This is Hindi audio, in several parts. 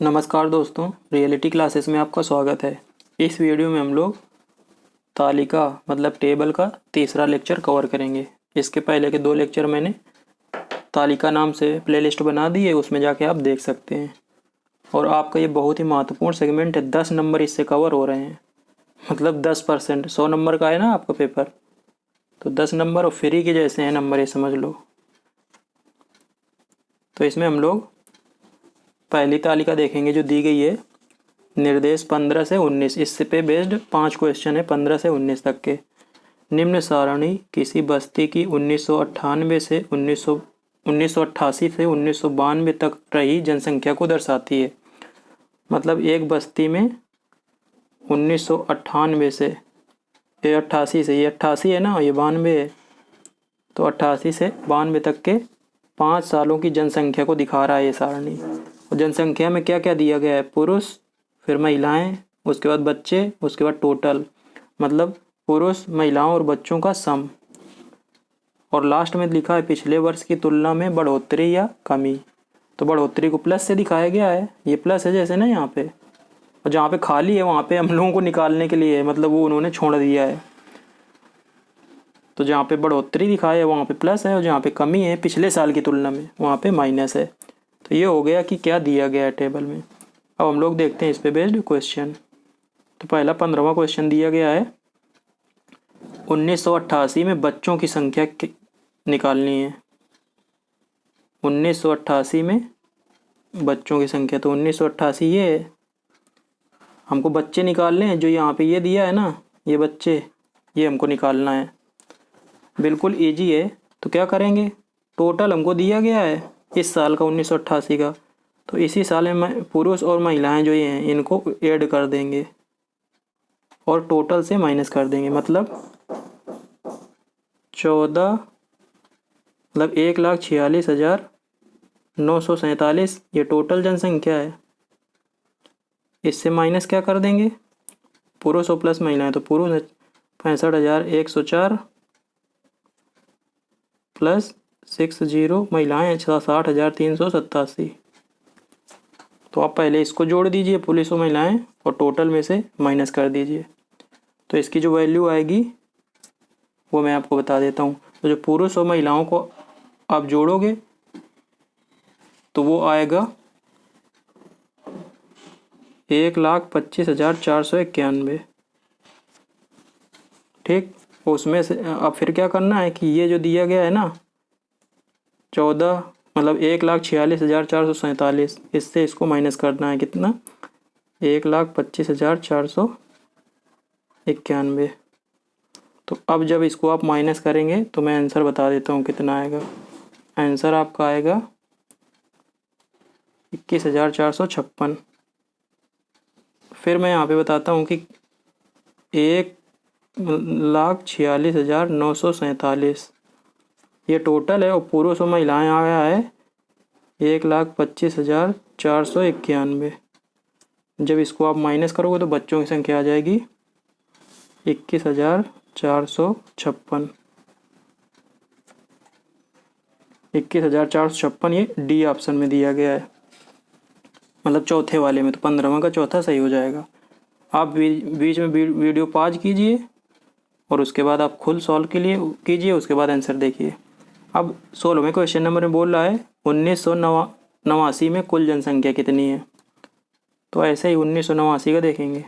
नमस्कार दोस्तों, रियलिटी क्लासेस में आपका स्वागत है। इस वीडियो में हम लोग तालिका मतलब टेबल का तीसरा लेक्चर कवर करेंगे। इसके पहले के 2 लेक्चर मैंने तालिका नाम से प्लेलिस्ट बना दी है, उसमें जाके आप देख सकते हैं। और आपका ये बहुत ही महत्वपूर्ण सेगमेंट है, 10 नंबर इससे कवर हो रहे हैं। मतलब 10%, 100 नंबर का है ना आपका पेपर, तो 10 नंबर और फ्री के जैसे हैं नंबर, ये समझ लो। तो इसमें हम लोग पहली तालिका देखेंगे जो दी गई है, निर्देश 15 से 19। इससे पे बेस्ड 5 क्वेश्चन है 15 से 19 तक के। निम्न सारणी किसी बस्ती की 1988 से 1988 से 1992 तक रही जनसंख्या को दर्शाती है। मतलब एक बस्ती में 1998 से, ये 88 से, ये 88 है ना, ये 92 है, तो 88 से 92 तक के 5 सालों की जनसंख्या को दिखा रहा है ये सारणी। और जनसंख्या में क्या क्या दिया गया है, पुरुष, फिर महिलाएं, उसके बाद बच्चे, उसके बाद टोटल, मतलब पुरुष, महिलाओं और बच्चों का सम। और लास्ट में लिखा है पिछले वर्ष की तुलना में बढ़ोतरी या कमी। तो बढ़ोतरी को प्लस से दिखाया गया है, ये प्लस है जैसे ना यहाँ पे, और जहाँ पे खाली है वहाँ पे हम लोगों को निकालने के लिए है, मतलब वो उन्होंने छोड़ दिया है। तो जहाँ पे बढ़ोतरी दिखाया है वहाँ पे प्लस है, और जहाँ पे कमी है पिछले साल की तुलना में वहाँ पे माइनस है। तो ये हो गया कि क्या दिया गया है टेबल में। अब हम लोग देखते हैं इस पे बेस्ड क्वेश्चन। तो पहला 15वां क्वेश्चन दिया गया है, 1988 में बच्चों की संख्या निकालनी है। 1988 में बच्चों की संख्या, तो 1988 ये है, हमको बच्चे निकालने हैं। जो यहाँ पे ये दिया है ना, ये बच्चे, ये हमको निकालना है। बिल्कुल इजी है। तो क्या करेंगे, टोटल हमको दिया गया है इस साल का 1988 का, तो इसी साल में पुरुष और महिलाएं जो ये हैं इनको ऐड कर देंगे और टोटल से माइनस कर देंगे। मतलब 1,46,947 ये टोटल जनसंख्या है। इससे माइनस क्या कर देंगे, पुरुष और प्लस महिलाएं, तो पुरुष 65,104 प्लस 60 महिलाएं 60,387। तो आप पहले इसको जोड़ दीजिए, पुरुष और महिलाएं, और टोटल में से माइनस कर दीजिए। तो इसकी जो वैल्यू आएगी वो मैं आपको बता देता हूँ। तो जो पुरुष और महिलाओं को आप जोड़ोगे तो वो आएगा 1,25,491। ठीक, उसमें से अब फिर क्या करना है कि ये जो दिया गया है ना 14, मतलब 1,46,447, इससे इसको माइनस करना है। कितना, 1,25,491। तो अब जब इसको आप माइनस करेंगे तो मैं आंसर बता देता हूँ कितना आएगा। आंसर आपका आएगा 21,456। फिर मैं यहाँ पे बताता हूँ कि 1,46,947 ये टोटल है, और पुरुष और महिलाएं आया है 1,25,491। जब इसको आप माइनस करोगे तो बच्चों की संख्या आ जाएगी 21,456। 21,456 ये डी ऑप्शन में दिया गया है, मतलब चौथे वाले में। तो 15वां का चौथा सही हो जाएगा। आप बीच में वीडियो पॉज कीजिए और उसके बाद आप खुद सॉल्व के लिए कीजिए, उसके बाद आंसर देखिए। अब 16वें क्वेश्चन नंबर में बोल रहा है 1989 में कुल जनसंख्या कितनी है। तो ऐसे ही 1989 का देखेंगे।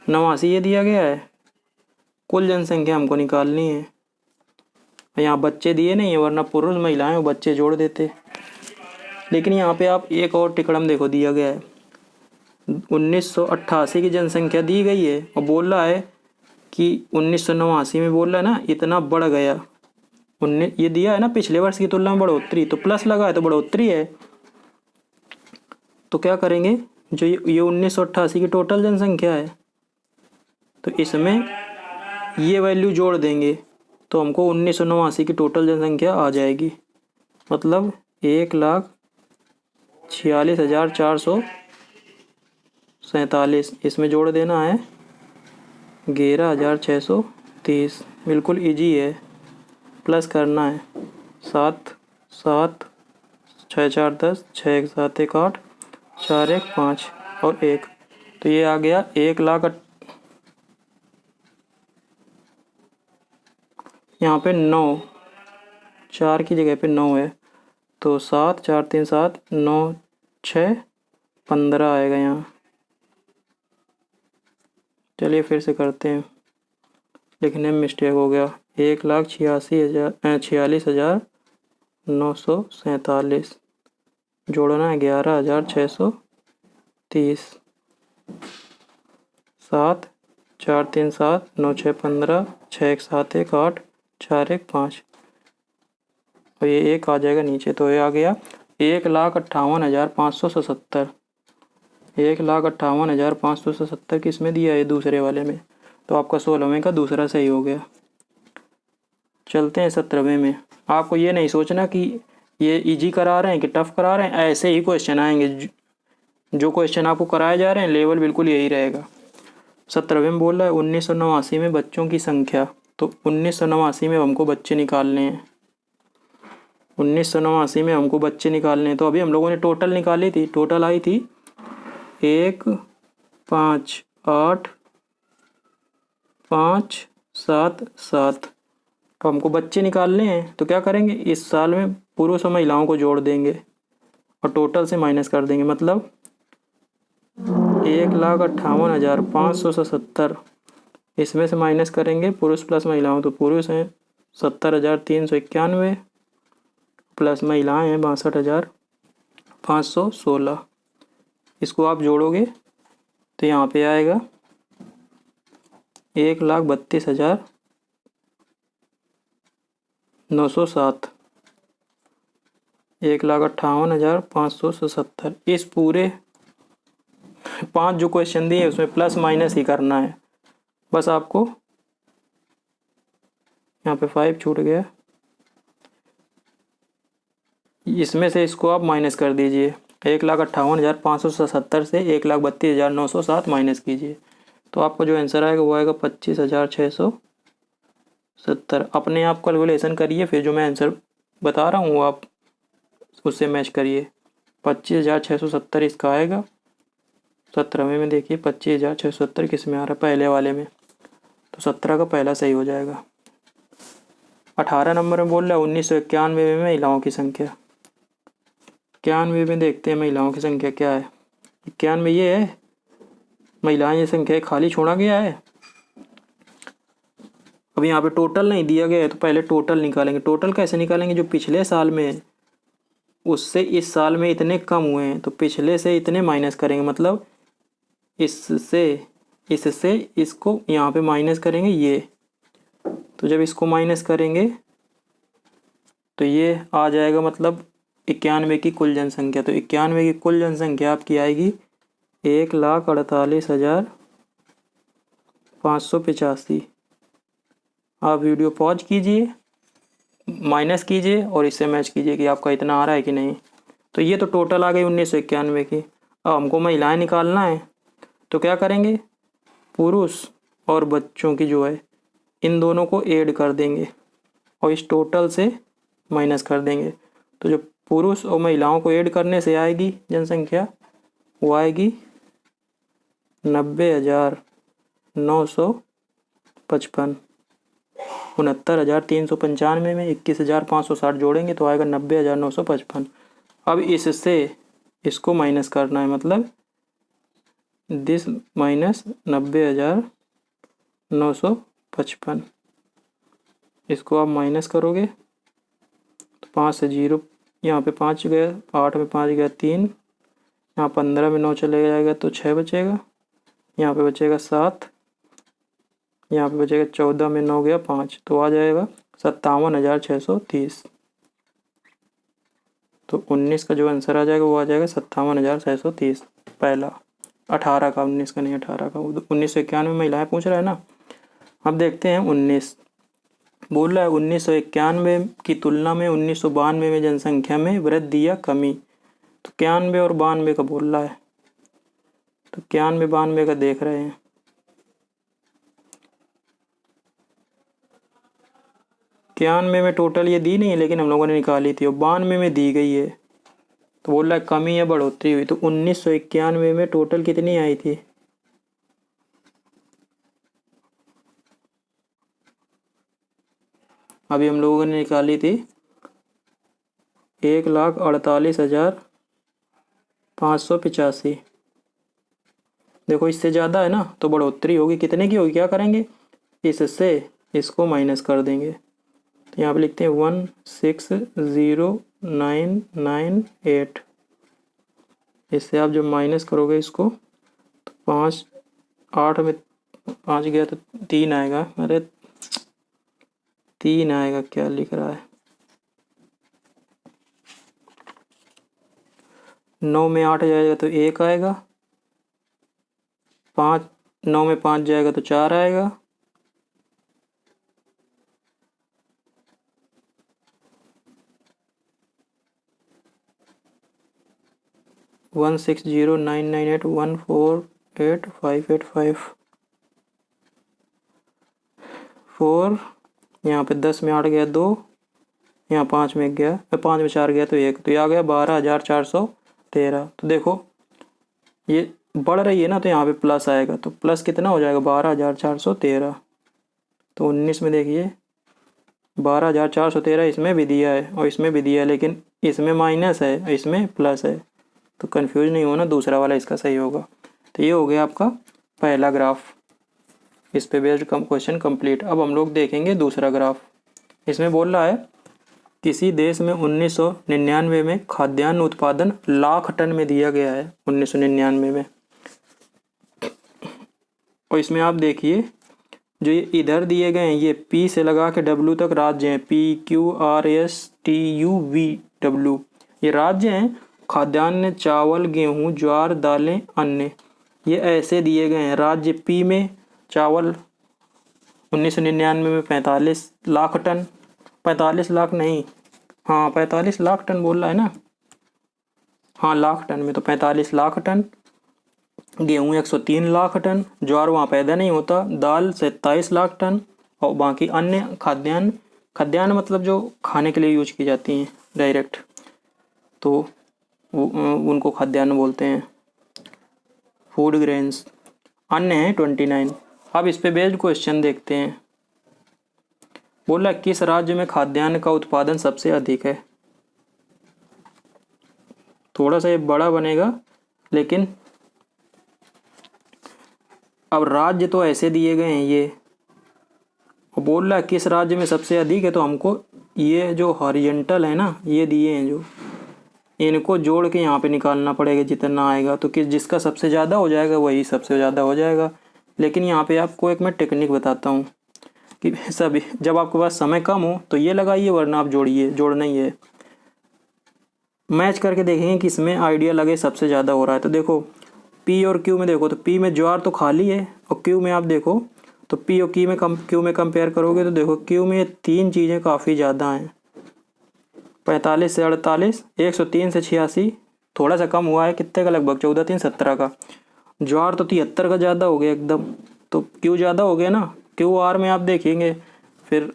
नवासी ये दिया गया है, कुल जनसंख्या हमको निकालनी है। यहाँ बच्चे दिए नहीं है, वरना पुरुष महिलाएं और बच्चे जोड़ देते। लेकिन यहाँ पे आप एक और टिकड़म देखो, दिया गया है 1988 की जनसंख्या दी गई है, और बोल रहा है कि 1989 में बोल रहा है ना इतना बढ़ गया। ये दिया है ना पिछले वर्ष की तुलना में बढ़ोतरी, तो प्लस लगा है तो बढ़ोतरी है। तो क्या करेंगे, जो ये 1988 की टोटल जनसंख्या है, तो इसमें ये वैल्यू जोड़ देंगे तो हमको 1989 की टोटल जनसंख्या आ जाएगी। मतलब 1,46,447, इसमें जोड़ देना है 11,630। बिल्कुल इजी है, प्लस करना है। 7 7 6 4 10, 6 1 7 1 8, 4 1 5 और 1। तो ये आ गया 1,00,000। यहाँ पे 9, 4 की जगह पे 9 है, तो 7 4 3 7 9 6 15 आएगा यहाँ। चलिए फिर से करते हैं, लिखने में मिस्टेक हो गया। 1,46,947 जोड़ना है 11,630। 7 4 3 7 9 6 15, 6 1 7 1 8, 4 1 5 और ये 1 आ जाएगा नीचे। तो ये आ गया 1,58,577। 1,58,577 किस में दिया है? दूसरे वाले में। तो आपका 16वें का दूसरा सही हो गया। चलते हैं 17वें में। आपको ये नहीं सोचना कि ये इजी करा रहे हैं कि टफ करा रहे हैं, ऐसे ही क्वेश्चन आएंगे। जो क्वेश्चन आपको कराए जा रहे हैं लेवल बिल्कुल यही रहेगा। 17वें में बोल रहा है 1989 में बच्चों की संख्या। तो 1989 में हमको बच्चे निकालने हैं। 1989 में हमको बच्चे निकालने हैं। तो अभी हम लोगों ने टोटल निकाली थी, टोटल आई थी 1 5 8 5 7 7। तो हमको बच्चे निकालने हैं, तो क्या करेंगे, इस साल में पुरुष और महिलाओं को जोड़ देंगे और टोटल से माइनस कर देंगे। मतलब 1,58,577, इसमें से माइनस करेंगे पुरुष प्लस महिलाओं। तो पुरुष हैं 70,391 प्लस महिलाएं हैं 62,516। इसको आप जोड़ोगे तो यहाँ पे आएगा 1,32,907। 1,58,577। इस पूरे 5 जो क्वेश्चन दिए उसमें प्लस माइनस ही करना है। बस आपको यहाँ पे 5 छूट गया, इसमें से इसको आप माइनस कर दीजिए। 1,58,577 से 1,32,907 माइनस कीजिए, तो आपको जो आंसर आएगा वो आएगा 25,670। अपने आप कैलकुलेशन करिए, फिर जो मैं आंसर बता रहा हूँ वो आप उससे मैच करिए। 25,670 इसका आएगा। 17वें में देखिए 25,670 किस में आ रहा है? पहले वाले में। तो 17 का पहला सही हो जाएगा। 18 नंबर में बोल रहा है 1991 में महिलाओं की संख्या। 91 में देखते हैं महिलाओं की संख्या क्या है। 91 ये है, महिलाएं ये संख्या खाली छोड़ा गया है। अब यहाँ पे टोटल नहीं दिया गया है, तो पहले टोटल निकालेंगे। टोटल कैसे निकालेंगे? जो पिछले साल में उससे इस साल में इतने कम हुए हैं, तो पिछले से इतने माइनस करेंगे। मतलब इससे इसको यहाँ पे माइनस करेंगे ये। तो जब इसको माइनस करेंगे तो ये आ जाएगा, मतलब 91 की कुल जनसंख्या। तो 91 की कुल जनसंख्या आपकी आएगी 1,48,585। आप वीडियो पॉज कीजिए, माइनस कीजिए और इससे मैच कीजिए कि आपका इतना आ रहा है कि नहीं। तो ये तो टोटल आ गई 1991 की। अब हमको महिलाएं निकालना है, तो क्या करेंगे, पुरुष और बच्चों की जो है इन दोनों को ऐड कर देंगे और इस टोटल से माइनस कर देंगे। तो जो पुरुष और महिलाओं को ऐड करने से आएगी जनसंख्या, वो आएगी 90,955। 69,395 में 21,560 जोड़ेंगे तो आएगा 90,955। अब इससे इसको माइनस करना है, मतलब दिस माइनस 90,955। इसको आप माइनस करोगे तो 5 से 0, यहाँ पे 5 गया, 8 में 5 गया 3, यहाँ 15 में 9 चले जाएगा तो 6 बचेगा, यहाँ पे बचेगा 7, यहाँ पे बचेगा 14 में 9 गया 5, तो आ जाएगा 57,630। तो 19 का जो आंसर आ जाएगा वो आ जाएगा 57,630 पहला। 18 का, 19 का नहीं, 18 का। 1991 में महिलाएं पूछ रहा है ना। अब देखते हैं 19 बोल रहा है 1991 की तुलना में 1992 में जनसंख्या में वृद्धि या कमी। तो 91 और 92 का बोल रहा है, तो 91 92 का देख रहे हैं। 91 में टोटल ये दी नहीं है, लेकिन हम लोगों ने निकाली थी, और 92 में दी गई है। तो बोल रहा है कमी या बढ़ोतरी हुई। तो 1991 में टोटल कितनी आई थी? अभी हम लोगों ने निकाली थी 1,48,585। देखो इससे ज़्यादा है ना, तो बढ़ोतरी होगी। कितने की होगी? क्या करेंगे, इससे इसको माइनस कर देंगे। तो यहाँ पे लिखते हैं 160998। इससे आप जब माइनस करोगे इसको, तो 5, 8 में 5 गया तो 3 आएगा। अरे 3 आएगा, क्या लिख रहा है? 9 में 8 जाएगा तो 1 आएगा। 9 में 5 जाएगा तो 4 आएगा। 160998148585 4। यहाँ पे 10 में 8 गया 2, यहाँ 5 में गया, 5 में 4 गया तो 1, तो ये आ गया 12,413। तो देखो ये बढ़ रही है ना, तो यहाँ पे प्लस आएगा। तो प्लस कितना हो जाएगा? 12,413। तो 19 में देखिए 12,413 इसमें भी दिया है और इसमें भी दिया है, लेकिन इसमें माइनस है, इसमें प्लस है। तो कंफ्यूज नहीं होना, दूसरा वाला इसका सही होगा। तो ये हो गया आपका पहला ग्राफ। इस पे बेस्ड क्वेश्चन कंप्लीट। अब हम लोग देखेंगे दूसरा ग्राफ। इसमें बोल रहा है किसी देश में 1999 में खाद्यान्न उत्पादन लाख टन में दिया गया है। 1999 में। और इसमें आप देखिए जो ये इधर दिए गए हैं, ये P से लगा के W तक राज्य हैं। PQRSTUVW ये राज्य हैं। खाद्यान्न चावल, गेहूँ, ज्वार, दालें, अन्य, ये ऐसे दिए गए हैं। राज्य P में चावल 1999 में 45 लाख टन, 45 लाख नहीं, हाँ 45 लाख टन बोल रहा है ना, हाँ लाख टन में, तो 45 लाख टन। गेहूँ 103 लाख टन, ज्वार वहाँ पैदा नहीं होता, दाल 27 लाख टन, और बाकी अन्य खाद्यान्न मतलब जो खाने के लिए यूज की जाती हैं डायरेक्ट, तो उनको खाद्यान्न बोलते हैं, फूड ग्रेन्स। अन्य है 29। अब इस पे बेस्ड क्वेश्चन देखते हैं। बोला किस राज्य में खाद्यान्न का उत्पादन सबसे अधिक है? थोड़ा सा ये बड़ा बनेगा, लेकिन अब राज्य तो ऐसे दिए गए हैं ये, और बोल रहा है किस राज्य में सबसे अधिक है, तो हमको ये जो हॉरिजेंटल है ना, ये दिए हैं जो, इनको जोड़ के यहाँ पे निकालना पड़ेगा जितना आएगा। तो जिसका सबसे ज़्यादा हो जाएगा वही सबसे ज़्यादा हो जाएगा। लेकिन यहाँ पे आपको एक मैं टेक्निक बताता हूँ कि सभी, जब आपके पास समय कम हो तो ये लगाइए, वरना आप जोड़िए, जोड़ना ही है। मैच करके देखेंगे कि इसमें आइडिया लगे सबसे ज़्यादा हो रहा है। तो देखो P और Q में देखो, तो P में ज्वार तो खाली है, और Q में आप देखो तो P और Q में कंपेयर करोगे तो देखो Q में 3 चीज़ें काफ़ी ज़्यादा हैं। 45 से 48, 103 से 86, थोड़ा सा कम हुआ है, कितने का? लगभग 14 3 17 का। ज्वार तो 73 का ज़्यादा हो गया एकदम, तो Q ज़्यादा हो गया ना। QR में आप देखेंगे फिर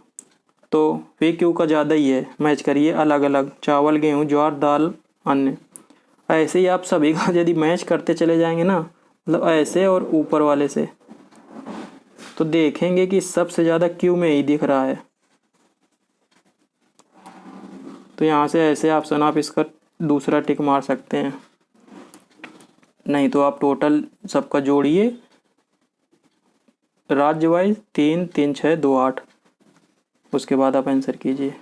तो VQ का ज़्यादा ही है। मैच करिए अलग अलग, चावल, गेहूँ, ज्वार, दाल, अन्य। ऐसे ही आप सभी का यदि मैच करते चले जाएंगे ना, मतलब ऐसे और ऊपर वाले से, तो देखेंगे कि सबसे ज़्यादा Q में ही दिख रहा है। तो यहाँ से ऐसे ऑप्शन आप इसका दूसरा टिक मार सकते हैं, नहीं तो आप टोटल सबका जोड़िए राज्य वाइज 3 3 6 2 8, उसके बाद आप आंसर कीजिए।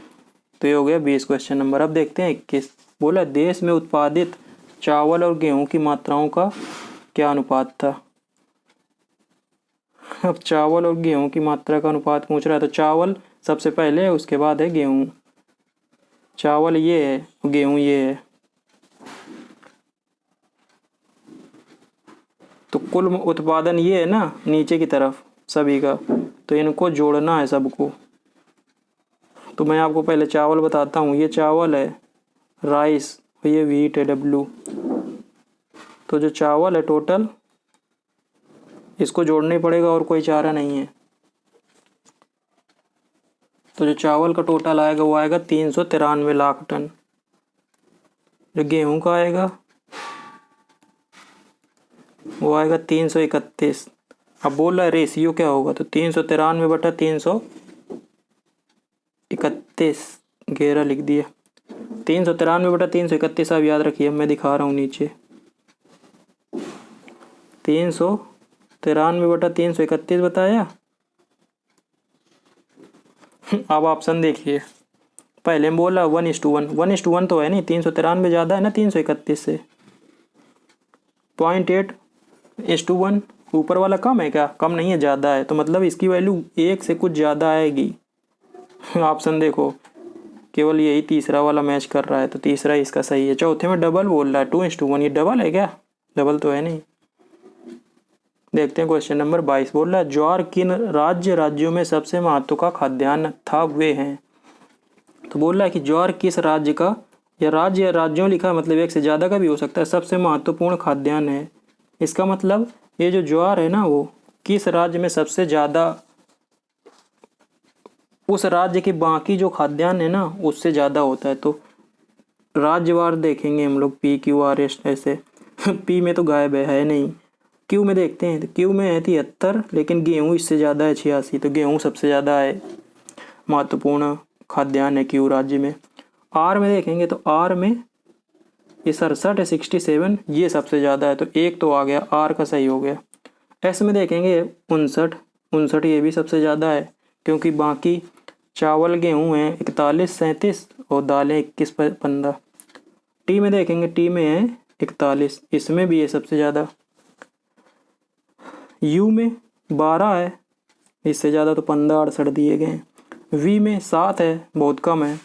तो ये हो गया 20 क्वेश्चन नंबर। अब देखते हैं 21। बोला देश में उत्पादित चावल और गेहूं की मात्राओं का क्या अनुपात था? अब चावल और गेहूं की मात्रा का अनुपात पूछ रहा है, तो चावल सबसे पहले है, उसके बाद है गेहूं। चावल ये है, गेहूं ये है, तो कुल उत्पादन ये है ना नीचे की तरफ सभी का, तो इनको जोड़ना है सबको। तो मैं आपको पहले चावल बताता हूँ। ये चावल है, राइस, और ये व्हीट है, W। तो जो चावल है टोटल, इसको जोड़ना ही पड़ेगा और कोई चारा नहीं है। तो जो चावल का टोटल आएगा वो आएगा 393 लाख टन। जो गेहूं का आएगा वो आएगा 331। अब बोल रहा है रेशियो क्या होगा, तो 393/331 घेरा लिख दिया। 393/331 आप याद रखिए, मैं दिखा रहा हूँ नीचे। 393/331 बताया। अब ऑप्शन देखिए, पहले में बोला 1:1, 1:1 तो है नहीं, 393 ज़्यादा है ना 331 से। 0.8:1, ऊपर वाला कम है क्या? कम नहीं है, ज़्यादा है, तो मतलब इसकी वैल्यू 1 से कुछ ज़्यादा आएगी। ऑप्शन देखो, केवल यही तीसरा वाला मैच कर रहा है, तो तीसरा इसका सही है। चौथे में डबल बोल रहा है 2:1, ये डबल है क्या? डबल तो है नहीं। देखते हैं क्वेश्चन नंबर 22, बोल रहा है ज्वार किन राज्यों में सबसे महत्व का खाद्यान्न था, वे हैं। तो बोल रहा है कि ज्वार किस राज्य का, या राज्यों लिखा मतलब एक से ज़्यादा का भी हो सकता है, सबसे महत्वपूर्ण खाद्यान्न है। इसका मतलब ये जो ज्वार है ना, वो किस राज्य में सबसे ज़्यादा, उस राज्य के बाकी जो खाद्यान्न है ना उससे ज़्यादा होता है। तो राज्यवार देखेंगे हम लोग, PQRS ऐसे। पी में तो गायब है नहीं। क्यू में देखते हैं, तो क्यू में है 73, लेकिन गेहूँ इससे ज़्यादा है 86, तो गेहूँ सबसे ज़्यादा है, महत्वपूर्ण खाद्यान्न है क्यू राज्य में। आर में देखेंगे तो आर में ये 67 है, 67, ये सबसे ज़्यादा है, तो एक तो आ गया, आर का सही हो गया। एस में देखेंगे 59, ये भी सबसे ज़्यादा है, क्योंकि बाकी चावल गेहूँ हैं 41, 37 और दालें 21, 15। टी में देखेंगे, टी में है 41, इसमें भी ये सबसे ज़्यादा। यू में 12 है, इससे ज़्यादा तो 15, 68 दिए गए हैं। वी में 7 है, बहुत कम है।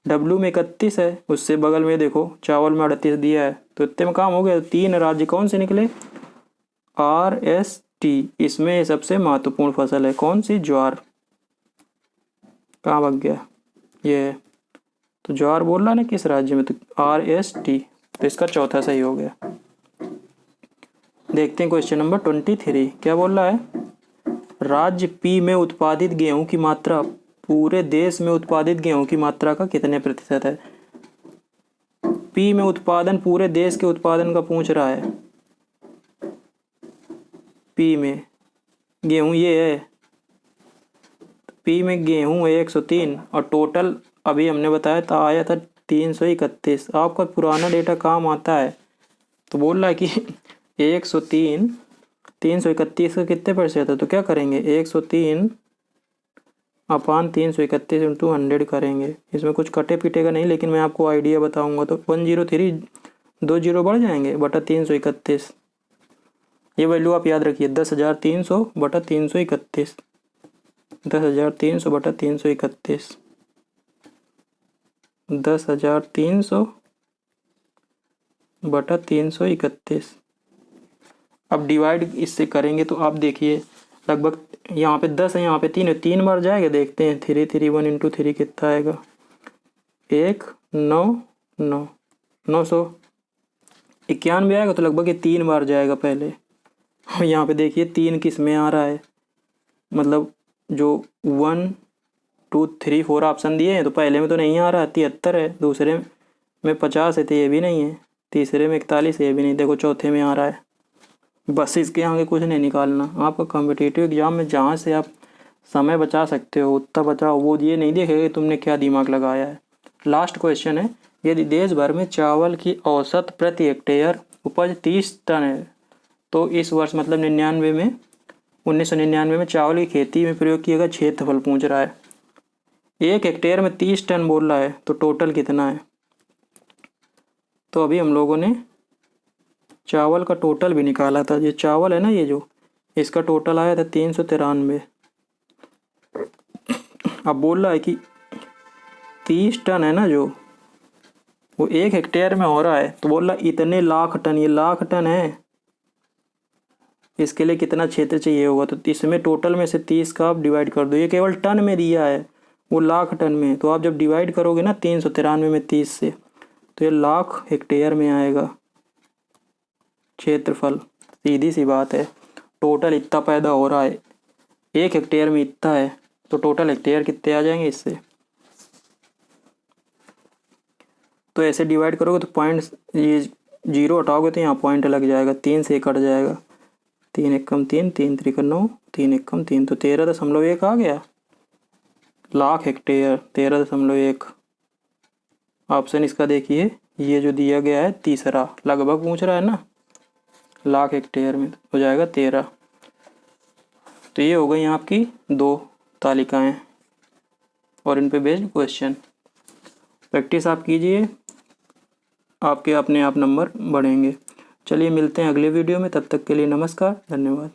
डब्ल्यू में 31 है, उससे बगल में देखो चावल में 38 दिया है, तो इतने में काम हो गया। 3 राज्य कौन से निकले? RST, इसमें सबसे महत्वपूर्ण फसल है कौन सी? ज्वार। कहाँ भाग गया? ये है, तो ज्वार बोल रहा ना किस राज्य में, तो RST, तो इसका चौथा सही हो गया। देखते हैं क्वेश्चन नंबर 23, क्या बोल रहा है? राज्य P में उत्पादित गेहूं की मात्रा पूरे देश में उत्पादित गेहूं की मात्रा का कितने प्रतिशत है? P में उत्पादन, पूरे देश के उत्पादन का पूछ रहा है। P में गेहूं ये है, P में गेहूं है 103, और टोटल अभी हमने बताया था आया था 331। आपका पुराना डेटा काम आता है, तो बोल रहा है कि 103, 331 का कितने % है, तो क्या करेंगे 103/331 × 100 करेंगे। इसमें कुछ कटे पीटेगा नहीं, लेकिन मैं आपको आइडिया बताऊंगा। तो 103, 2 जीरो बढ़ जाएंगे, बटा 331। ये वैल्यू आप याद रखिए, 10,300/331, 10,300/331, 10,300/331। अब डिवाइड इससे करेंगे तो आप देखिए, लगभग यहाँ पे 10 है, यहाँ पे 3 है, 3 बार जाएगा। देखते हैं 3 3 1 × 3 कितना आएगा? 1 9 9, 991 आएगा, तो लगभग ये 3 बार जाएगा पहले। यहाँ पे देखिए 3 किस में आ रहा है, मतलब जो 1 2 3 4 ऑप्शन दिए हैं, तो पहले में तो नहीं आ रहा, 73 है, दूसरे में 50 है, तो ये भी नहीं है, तीसरे में 41 है, ये भी नहीं, देखो चौथे में आ रहा है। बस इसके आगे कुछ नहीं निकालना। आपका कॉम्पिटिटिव एग्जाम में जहाँ से आप समय बचा सकते हो उतना बचाओ, वो ये नहीं देखेगा कि तुमने क्या दिमाग लगाया है। लास्ट क्वेश्चन है, यदि देश भर में चावल की औसत प्रति हेक्टेयर उपज 30 टन है, तो इस वर्ष मतलब 1999 में चावल की खेती में प्रयोग किया गया क्षेत्रफल पूछ रहा है। 1 हेक्टेयर में 30 टन बोल रहा है, तो टोटल कितना है? तो अभी हम लोगों ने चावल का टोटल भी निकाला था। ये चावल है ना, ये जो, इसका टोटल आया था 393। अब बोल रहा है कि 30 टन है ना जो, वो 1 हेक्टेयर में हो रहा है, तो बोल रहा है इतने लाख टन, ये लाख टन है, इसके लिए कितना क्षेत्र चाहिए होगा? तो इसमें टोटल में से 30 का आप डिवाइड कर दो, ये केवल टन में दिया है, वो लाख टन में, तो आप जब डिवाइड करोगे ना 393 में 30 से, तो ये लाख हेक्टेयर में आएगा क्षेत्रफल। सीधी सी बात है, टोटल इतना पैदा हो रहा है, 1 हेक्टेयर में इतना है, तो टोटल हेक्टेयर कितने आ जाएंगे इससे। तो ऐसे डिवाइड करोगे तो पॉइंट, ये 0 हटाओगे तो यहाँ पॉइंट लग जाएगा, 3 से कट जाएगा, 3 एकम 3, 3 त्रिक 9, 3 एकम 3, तो 13.1 आ गया लाख हेक्टेयर, 13.1। ऑप्शन इसका देखिए, ये जो दिया गया है तीसरा लगभग पूछ रहा है ना, लाख हेक्टेयर में हो जाएगा 13। तो ये हो गई आपकी 2 तालिकाएं और इन पे बेस्ड क्वेश्चन। प्रैक्टिस आप कीजिए, आपके अपने आप नंबर बढ़ेंगे। चलिए मिलते हैं अगले वीडियो में, तब तक के लिए नमस्कार, धन्यवाद।